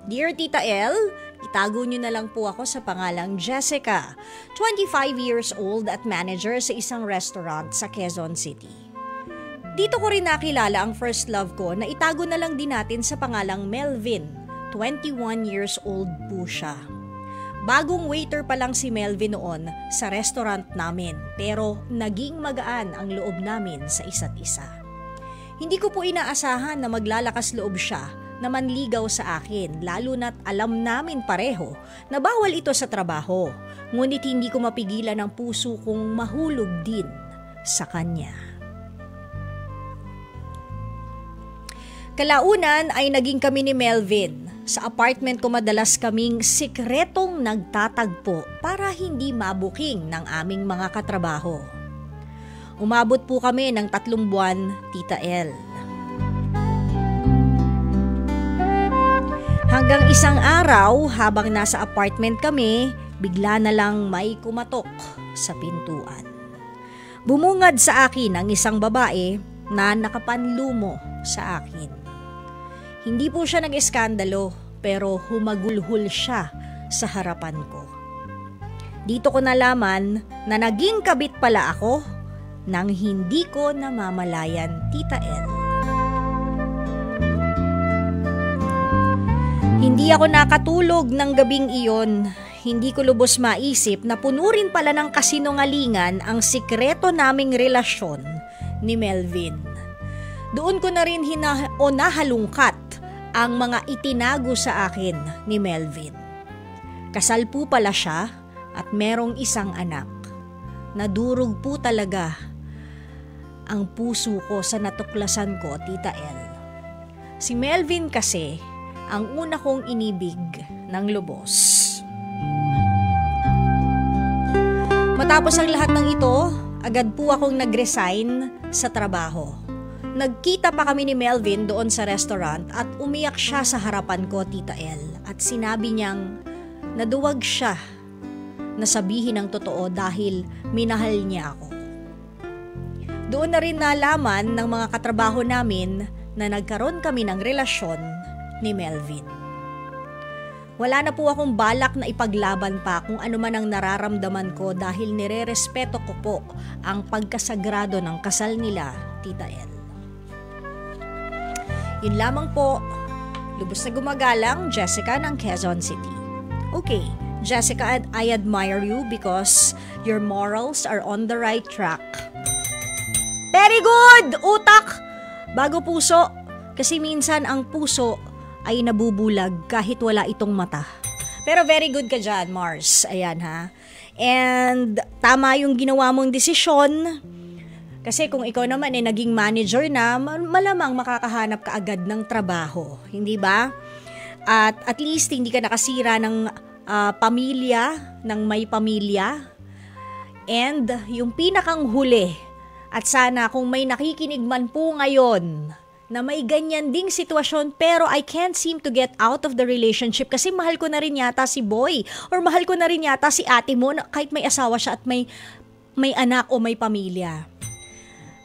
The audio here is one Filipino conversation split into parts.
Dear Tita El, itago niyo na lang po ako sa pangalang Jessica, 25 years old at manager sa isang restaurant sa Quezon City. Dito ko rin nakilala ang first love ko na itago na lang din natin sa pangalang Melvin, 21 years old po siya. Bagong waiter pa lang si Melvin noon sa restaurant namin pero naging magaan ang loob namin sa isa't isa. Hindi ko po inaasahan na maglalakas loob siya na manligaw sa akin lalo na't alam namin pareho na bawal ito sa trabaho. Ngunit hindi ko mapigilan ang puso kong mahulog din sa kanya. Kalaunan ay naging kami ni Melvin. Sa apartment ko madalas kaming sikretong nagtatagpo para hindi mabuking ng aming mga katrabaho. Umabot po kami ng 3 buwan, Tita El. Hanggang isang araw habang nasa apartment kami, bigla na lang may kumatok sa pintuan. Bumungad sa akin ang isang babae na nakapanlumo sa akin. Hindi po siya nag-eskandalo pero humagulhol siya sa harapan ko. Dito ko nalaman na naging kabit pala ako nang hindi ko namamalayan, Tita El. Hindi ako nakatulog ng gabing iyon. Hindi ko lubos maisip na puno rin pala ng kasinungalingan ang sikreto naming relasyon ni Melvin. Doon ko na rin nahalungkat ang mga itinago sa akin ni Melvin. Kasal po pala siya at merong isang anak. Nadurog po talaga ang puso ko sa natuklasan ko, Tita El. Si Melvin kasi ang una kong inibig ng lubos. Matapos ang lahat ng ito, agad po akong nag-resign sa trabaho. Nagkita pa kami ni Melvin doon sa restaurant at umiyak siya sa harapan ko, Tita El. At sinabi niyang naduwag siya na sabihin ang totoo dahil minahal niya ako. Doon na rin nalaman ng mga katrabaho namin na nagkaroon kami ng relasyon ni Melvin. Wala na po akong balak na ipaglaban pa kung ano man ang nararamdaman ko dahil nirerespeto ko po ang pagkasagrado ng kasal nila, Tita El. Yun lamang po. Lubos na gumagalang, Jessica ng Quezon City. Okay, Jessica, I admire you because your morals are on the right track. Very good! Utak! Bago puso. Kasi minsan ang puso ay nabubulag kahit wala itong mata. Pero very good ka dyan, Mars. Ayan ha. And tama yung ginawa mong desisyon. Kasi kung ikaw naman ay naging manager na, malamang makakahanap ka agad ng trabaho. Hindi ba? At least hindi ka nakasira ng pamilya, ng may pamilya. And yung pinakang huli, at sana kung may nakikinig man po ngayon na may ganyan ding sitwasyon pero I can't seem to get out of the relationship kasi mahal ko na rin yata si boy or mahal ko na rin yata si ate mo kahit may asawa siya at may anak o may pamilya.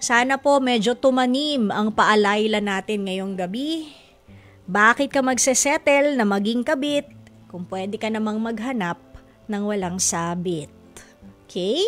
Sana po medyo tumanim ang paalayla natin ngayong gabi. Bakit ka magsesettle na maging kabit kung pwede ka namang maghanap ng walang sabit? Okay?